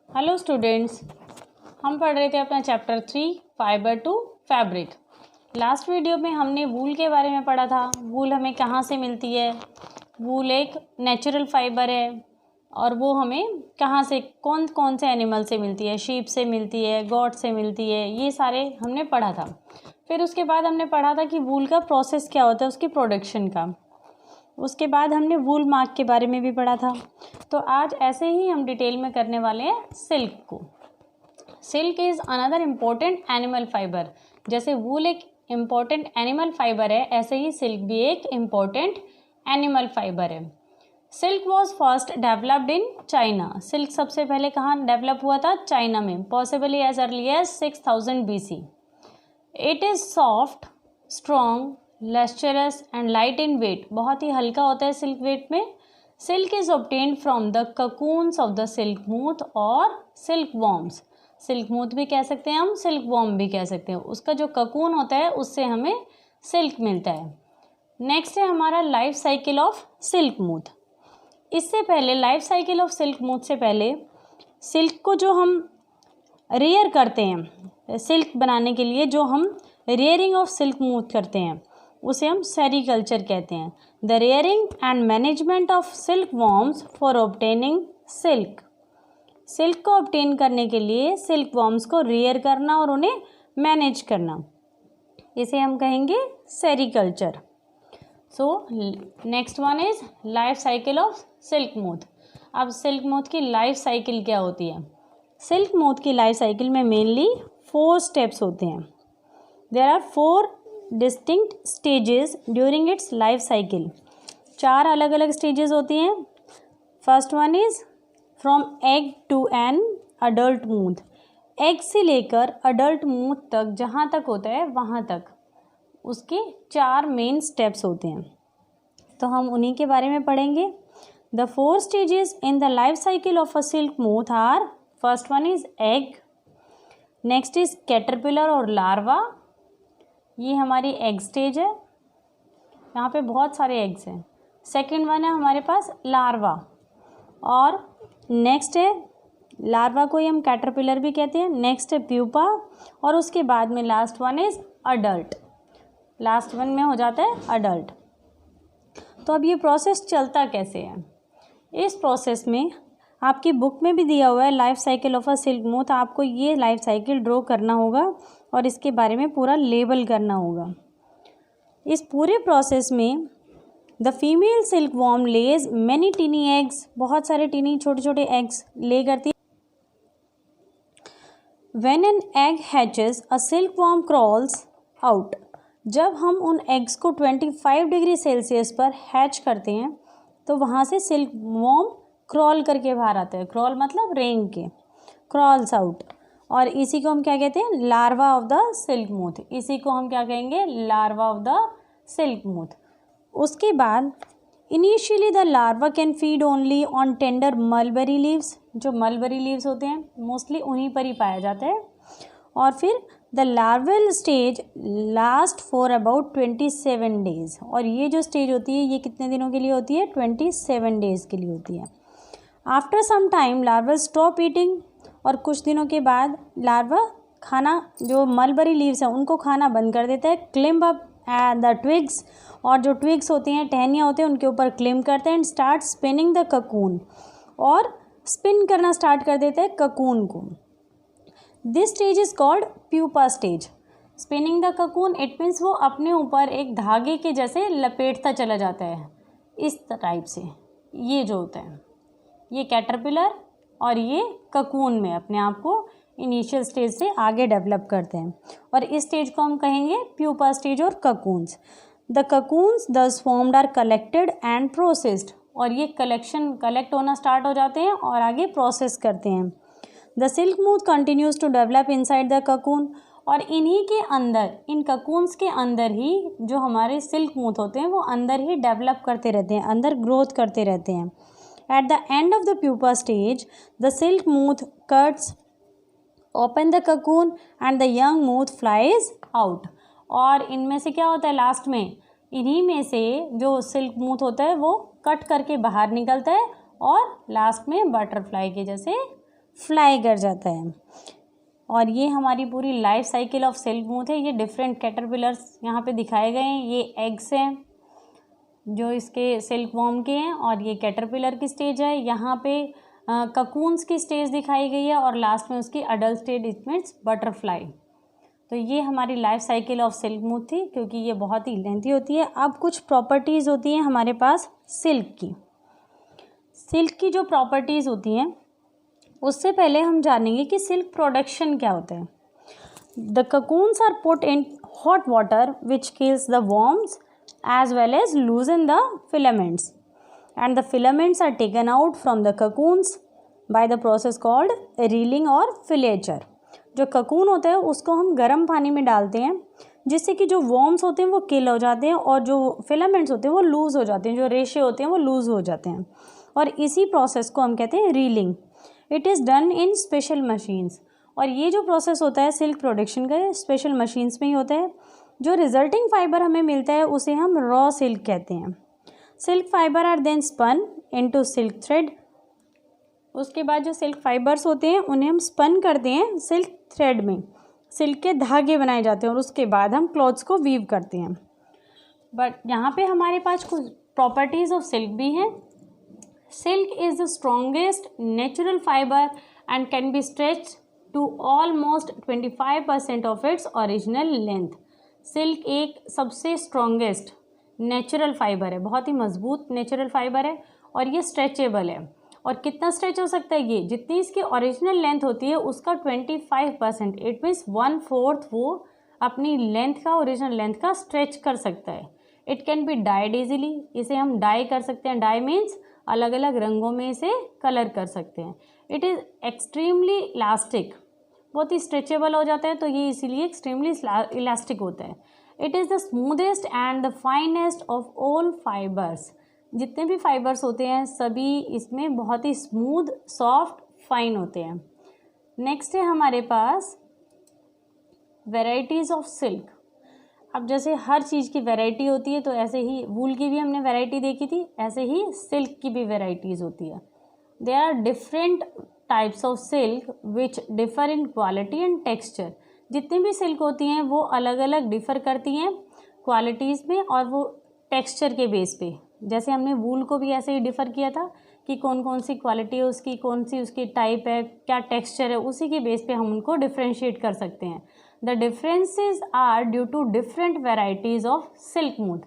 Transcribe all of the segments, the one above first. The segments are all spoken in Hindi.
हेलो स्टूडेंट्स, हम पढ़ रहे थे अपना chapter 3 fibre to fabric. Last video में हमने वूल के बारे में पढ़ा था। वूल हमें कहाँ से मिलती है। वूल एक नेचुरल फाइबर है और वो हमें कहाँ से, कौन कौन से एनिमल से मिलती है। शीप से मिलती है, गॉट से मिलती है, ये सारे हमने पढ़ा था। फिर उसके बाद हमने पढ़ा था कि वूल का प्रोसेस क्या होता है, उसकी प्रोडक्शन का। उसके बाद हमने वूल मार्क के बारे में भी पढ़ा था। तो आज ऐसे ही हम डिटेल में करने वाले हैं सिल्क को। Silk is another important animal fibre. जैसे वूल एक इम्पोर्टेंट एनिमल फाइबर है, ऐसे ही सिल्क भी एक इम्पोर्टेंट एनिमल फाइबर है। Silk was first developed in China. Silk सबसे पहले कहाँ डेवलप हुआ था? चाइना में, possibly as early as 6000 BC। It is soft, strong, lustrous and light in weight. बहुत ही हल्का होता है सिल्क वेट में। Silk is obtained from the cocoons of the silk moth और सिल्क वॉर्म्स। सिल्क मूथ भी कह सकते हैं हम, सिल्क वॉर्म भी कह सकते हैं। उसका जो ककून होता है उससे हमें सिल्क मिलता है। नेक्स्ट है हमारा लाइफ साइकिल ऑफ सिल्क मूथ। इससे पहले लाइफ साइकिल ऑफ सिल्क मूथ से पहले सिल्क को जो हम रेयर करते हैं, सिल्क बनाने के लिए जो हम रेयरिंग ऑफ सिल्क मूथ करते हैं उसे हम सेरीकल्चर कहते हैं। The rearing and management of silk worms for obtaining silk. Silk को ऑब्टेन करने के लिए सिल्क वॉर्म्स को रेयर करना और उन्हें मैनेज करना, इसे हम कहेंगे sericulture. So next one is life cycle of silk moth. अब सिल्क मूथ की लाइफ साइकिल क्या होती है? सिल्क मूथ की लाइफ साइकिल में मेनली 4 स्टेप्स होते हैं। There are 4 distinct stages during its life cycle. 4 अलग अलग स्टेजेस होती हैं। First one is from egg to an adult moth. Egg से लेकर अडल्ट मूथ तक, जहाँ तक होता है वहाँ तक उसके 4 मेन स्टेप्स होते हैं। तो हम उन्हीं के बारे में पढ़ेंगे। The 4 stages in the life cycle of a silk moth are, first one is egg, next is caterpillar और लार्वा। ये हमारी एग स्टेज है, यहाँ पे बहुत सारे एग्स हैं। सेकंड वन है हमारे पास लार्वा, और नेक्स्ट है लार्वा को ही हम कैटरपिलर भी कहते हैं। नेक्स्ट है प्यूपा, और उसके बाद में last one is adult. Last one में हो जाता है अडल्ट। तो अब ये प्रोसेस चलता कैसे है? इस प्रोसेस में आपकी बुक में भी दिया हुआ है life cycle of a silk moth. आपको ये लाइफ साइकिल ड्रॉ करना होगा और इसके बारे में पूरा लेबल करना होगा। इस पूरे प्रोसेस में the female silkworm lays many tiny eggs. बहुत सारे टीनी छोटे छोटे एग्स ले करती है। When an egg hatches a silkworm crawls out. जब हम उन एग्स को 25 डिग्री सेल्सियस पर हैच करते हैं तो वहाँ से सिल्क वॉर्म क्रॉल करके बाहर आता है। क्रॉल मतलब रेंग के, क्रॉल्स आउट। और इसी को हम क्या कहते हैं? Larva of the silk moth. इसी को हम क्या कहेंगे? Larva of the silk moth. उसके बाद initially the larva can feed only on tender mulberry leaves. जो मलबेरी लीव्स होते हैं मोस्टली उन्हीं पर ही पाया जाता है। और फिर the larval stage last for about 27 days. और ये जो स्टेज होती है ये कितने दिनों के लिए होती है? 27 डेज के लिए होती है। After some time larva stop eating. और कुछ दिनों के बाद लार्वा खाना, जो मलबेरी लीव्स हैं उनको खाना बंद कर देता है। क्लिम्ब अप द ट्विग्स, और जो ट्विग्स होती हैं, टहनियाँ होती हैं, उनके ऊपर क्लिम्ब करते हैं। And start spinning the cocoon, और स्पिन करना स्टार्ट कर देते हैं ककून को। This stage is called pupa stage. Spinning the cocoon it means वो अपने ऊपर एक धागे के जैसे लपेटता चला जाता है, इस टाइप से। ये जो होता है ये कैटरपिलर, और ये ककून में अपने आप को इनिशियल स्टेज से आगे डेवलप करते हैं। और इस स्टेज को हम कहेंगे प्यूपा स्टेज और cocoons. The cocoons thus formed are collected and processed. और ये कलेक्ट होना स्टार्ट हो जाते हैं और आगे प्रोसेस करते हैं। The silk moth continues to develop inside the cocoon. और इन्हीं के अंदर, इन ककून्स के अंदर ही जो हमारे सिल्क मूथ होते हैं वो अंदर ही डेवलप करते रहते हैं, अंदर ग्रोथ करते रहते हैं। At the end of the pupa stage, the silk moth cuts open the cocoon and the young moth flies out. और इनमें से क्या होता है लास्ट में? इन्हीं में से जो सिल्क मूथ होता है वो कट करके बाहर निकलता है और लास्ट में बटरफ्लाई के जैसे फ्लाई कर जाता है। और ये हमारी पूरी life cycle of silk smooth है। ये डिफरेंट कैटरपिलर्स यहाँ पे दिखाए गए हैं। ये एग्स हैं जो इसके सिल्क वॉर्म के हैं, और ये कैटरपिलर की स्टेज है। यहाँ पे ककून्स की स्टेज दिखाई गई है, और लास्ट में उसकी adult stage, it means butterfly. तो ये हमारी life cycle of silk smooth थी, क्योंकि ये बहुत ही लेंथी होती है। अब कुछ प्रॉपर्टीज़ होती हैं हमारे पास सिल्क की। सिल्क की जो प्रॉपर्टीज़ होती हैं उससे पहले हम जानेंगे कि सिल्क प्रोडक्शन क्या होता है। The cocoons are put in hot water which kills the worms as well as loosen the filaments, and the filaments are taken out from the cocoons by the process called reeling or filature। जो ककून होता है उसको हम गर्म पानी में डालते हैं, जिससे कि जो वॉर्म्स होते हैं वो किल हो जाते हैं, और जो फिलामेंट्स होते हैं वो लूज़ हो जाते हैं, जो रेशे होते हैं वो लूज़ हो जाते हैं, और इसी प्रोसेस को हम कहते हैं reeling. It is done in special machines. और ये जो प्रोसेस होता है सिल्क प्रोडक्शन का, स्पेशल मशीन्स में ही होता है। जो रिजल्टिंग फाइबर हमें मिलता है उसे हम रॉ सिल्क कहते हैं। Silk fibre are then spun into silk thread. उसके बाद जो सिल्क फाइबर्स होते हैं उन्हें हम स्पन करते हैं सिल्क थ्रेड में, सिल्क के धागे बनाए जाते हैं, और उसके बाद हम क्लॉथ्स को वीव करते हैं। बट यहाँ पे हमारे पास कुछ प्रॉपर्टीज़ ऑफ सिल्क भी हैं। Silk is the strongest natural fibre and can be stretched to almost 25% of its original length. Silk एक सबसे स्ट्रॉन्गेस्ट नेचुरल फाइबर है, बहुत ही मजबूत नेचुरल फाइबर है, और ये स्ट्रेचेबल है। और कितना स्ट्रेच हो सकता है ये, जितनी इसकी ओरिजिनल लेंथ होती है उसका 25%, इट मीन्स 1/4 वो अपनी लेंथ का, ओरिजिनल लेंथ का स्ट्रेच कर सकता है। It can be died easily. इसे हम डाई कर सकते हैं। डाई मीन्स अलग अलग रंगों में इसे कलर कर सकते हैं। इट इज़ एक्सट्रीमली इलास्टिक, बहुत ही स्ट्रेचेबल हो जाता है, तो ये इसीलिए एक्सट्रीमली इलास्टिक होता है। It is the smoothest and the finest of all fibres. जितने भी फाइबर्स होते हैं सभी इसमें बहुत ही स्मूथ, सॉफ्ट, फाइन होते हैं। नेक्स्ट है हमारे पास वेराइटीज़ ऑफ सिल्क। अब जैसे हर चीज़ की वैरायटी होती है, तो ऐसे ही वूल की भी हमने वैरायटी देखी थी, ऐसे ही सिल्क की भी वैरायटीज़ होती है। There are different types of silk which differ in quality and texture. जितनी भी सिल्क होती हैं वो अलग अलग डिफ़र करती हैं क्वालिटीज़ में और वो टेक्सचर के बेस पे। जैसे हमने वूल को भी ऐसे ही डिफ़र किया था कि कौन कौन सी क्वालिटी है उसकी, कौन सी उसकी टाइप है, क्या टेक्सचर है, उसी के बेस पे हम उनको डिफ्रेंशिएट कर सकते हैं। The differences are due to different varieties of silk moth.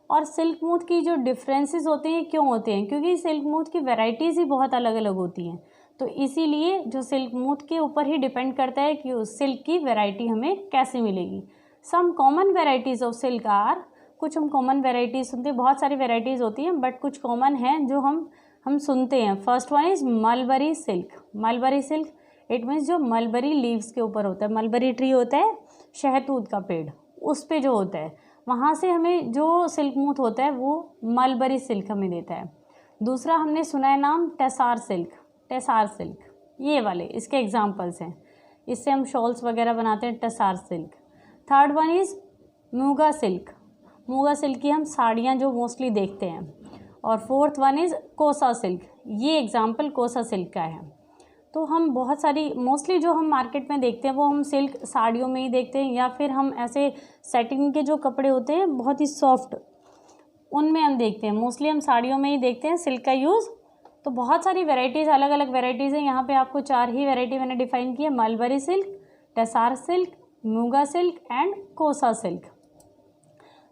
और सिल्क मूथ की जो डिफरेंसेस होते हैं क्यों होते हैं, क्योंकि सिल्क मूथ की वेराइटीज़ ही बहुत अलग अलग होती हैं। तो इसीलिए जो सिल्क मूथ के ऊपर ही डिपेंड करता है कि उस सिल्क की वैरायटी हमें कैसे मिलेगी। Some common varieties of silk are, कुछ हम कॉमन वेराइटीज़ सुनते हैं, बहुत सारी वेराइटीज़ होती हैं बट कुछ कॉमन हैं जो हम सुनते हैं। First one is mulberry silk. Mulberry silk it means जो मलबरी लीव्स के ऊपर होता है, मलबरी ट्री होता है, शहतूत का पेड़, उस पे जो होता है वहाँ से हमें जो सिल्क मूथ होता है वो मलबरी सिल्क हमें देता है। दूसरा हमने सुना है नाम टेसार सिल्क। टेसार सिल्क ये वाले इसके एग्जांपल्स हैं, इससे हम शॉल्स वगैरह बनाते हैं, tussar silk. Third one is muga silk. Muga silk की हम साड़ियाँ जो मोस्टली देखते हैं। और fourth one is kosa silk. ये एग्जांपल कोसा सिल्क का है। तो हम बहुत सारी मोस्टली जो हम मार्केट में देखते हैं वो हम सिल्क साड़ियों में ही देखते हैं, या फिर हम ऐसे सेटिंग के जो कपड़े होते हैं बहुत ही सॉफ्ट उनमें हम देखते हैं। मोस्टली हम साड़ियों में ही देखते हैं सिल्क का यूज़। तो बहुत सारी वेराइटीज़, अलग अलग वेराइटीज़ हैं। यहाँ पे आपको 4 ही वेराइटी मैंने डिफाइन की है, mulberry silk, tussar silk, muga silk and kosa silk.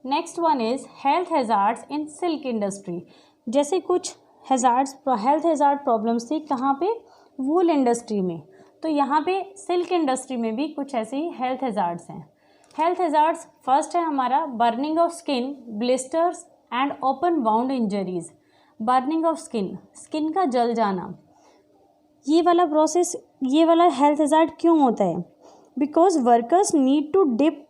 Next one is health hazards in silk industry. जैसे कुछ हैज़ार्ड्स, हेल्थ हैज़ार्ड प्रॉब्लम्स थी कहाँ पे, वूल इंडस्ट्री में। तो यहाँ पे सिल्क इंडस्ट्री में भी कुछ ऐसे ही हेल्थ हैज़ार्ड्स हैं। हेल्थ हैज़ार्ड्स फर्स्ट है हमारा burning of skin, blisters and open wound injuries. Burning of skin, skin का जल जाना, ये वाला प्रोसेस, ये वाला हेल्थ हैज़ार्ड क्यों होता है? Because workers need to dip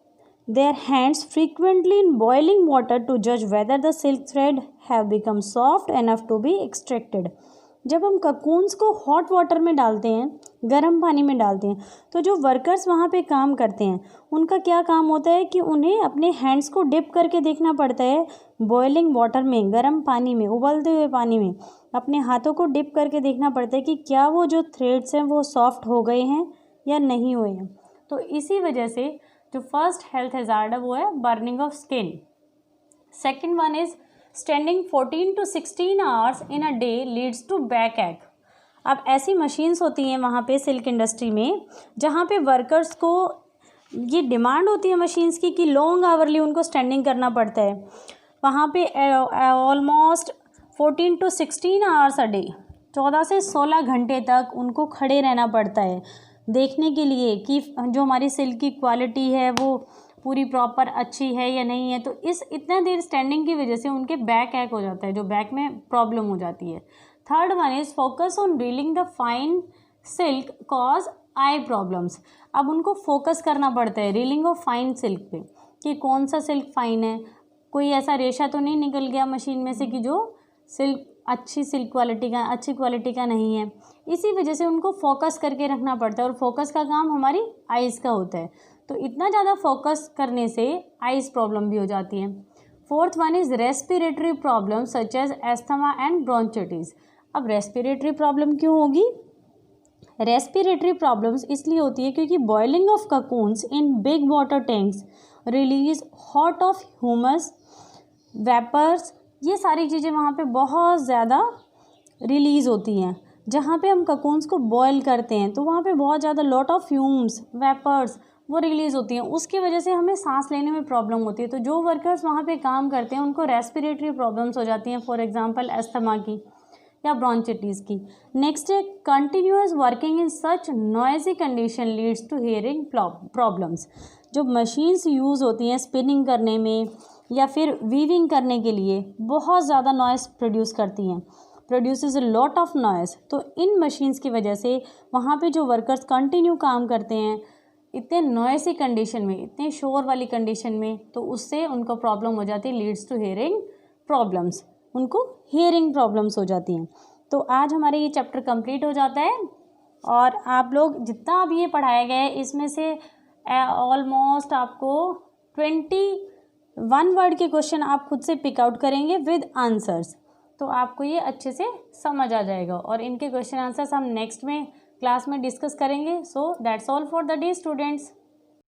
their hands frequently in boiling water to judge whether the silk thread have become soft enough to be extracted। जब हम ककून्स को हॉट वाटर में डालते हैं, गर्म पानी में डालते हैं, तो जो वर्कर्स वहाँ पे काम करते हैं उनका क्या काम होता है कि उन्हें अपने हैंड्स को डिप करके देखना पड़ता है बॉइलिंग वाटर में, गर्म पानी में, उबलते हुए पानी में, अपने हाथों को डिप करके देखना पड़ता है कि क्या वो जो थ्रेड्स हैं वो सॉफ्ट हो गए हैं या नहीं हुए हैं। तो इसी वजह से जो फर्स्ट हेल्थ हैज़ार्ड है वो है burning of skin. Second one is standing 14 to 16 hours in a day leads to back ache. अब ऐसी मशीन्स होती हैं वहाँ पे सिल्क इंडस्ट्री में जहाँ पे वर्कर्स को ये डिमांड होती है मशीन्स की कि लॉन्ग आवरली उनको स्टैंडिंग करना पड़ता है। वहाँ पे almost 14 to 16 hours a day, 14 से 16 घंटे तक उनको खड़े रहना पड़ता है देखने के लिए कि जो हमारी सिल्क की क्वालिटी है वो पूरी प्रॉपर अच्छी है या नहीं है। तो इस इतना देर स्टैंडिंग की वजह से उनके बैक एक हो जाता है, जो बैक में प्रॉब्लम हो जाती है। Third one is focus on reeling the fine silk cause eye problems. अब उनको फोकस करना पड़ता है रीलिंग ऑफ फाइन सिल्क पे कि कौन सा सिल्क फाइन है, कोई ऐसा रेशा तो नहीं निकल गया मशीन में से कि जो सिल्क अच्छी क्वालिटी का नहीं है। इसी वजह से उनको फोकस करके रखना पड़ता है और फोकस का काम हमारी आइज़ का होता है। तो इतना ज़्यादा फोकस करने से आइज़ प्रॉब्लम भी हो जाती है। Fourth one is respiratory problem such as asthma and bronchitis. अब रेस्पिरेटरी प्रॉब्लम क्यों होगी? रेस्पिरेटरी प्रॉब्लम्स इसलिए होती है क्योंकि boiling of cocoons in big water tanks release hot of humus vapours, ये सारी चीज़ें वहाँ पे बहुत ज़्यादा रिलीज़ होती हैं। जहाँ पे हम ककून्स को बॉयल करते हैं तो वहाँ पे बहुत ज़्यादा लॉट ऑफ फ्यूम्स वेपर्स वो रिलीज़ होती हैं, उसकी वजह से हमें सांस लेने में प्रॉब्लम होती है। तो जो वर्कर्स वहाँ पे काम करते हैं उनको रेस्पिरेटरी प्रॉब्लम्स हो जाती हैं, फॉर एग्जांपल एस्थमा की या ब्रोंचिटिस की। नेक्स्ट है continuous working in such noisy condition leads to hearing problems. जो मशीन्स यूज़ होती हैं स्पिनिंग करने में या फिर वीविंग करने के लिए बहुत ज़्यादा नॉइस प्रोड्यूस करती हैं, produces a lot of noise. तो इन मशीन्स की वजह से वहाँ पे जो वर्कर्स कंटिन्यू काम करते हैं इतने नॉइसी कंडीशन में, इतने शोर वाली कंडीशन में, तो उससे उनको प्रॉब्लम हो जाती है, लीड्स टू हियरिंग प्रॉब्लम्स, उनको हियरिंग प्रॉब्लम्स हो जाती हैं। तो आज हमारे ये चैप्टर कंप्लीट हो जाता है और आप लोग जितना अभी ये पढ़ाया गया है इसमें से ऑलमोस्ट आपको 21 वर्ड के क्वेश्चन आप खुद से पिक आउट करेंगे विद आंसर्स, तो आपको ये अच्छे से समझ आ जाएगा और इनके क्वेश्चन आंसर्स हम नेक्स्ट में क्लास में डिस्कस करेंगे। So that's all for the day students.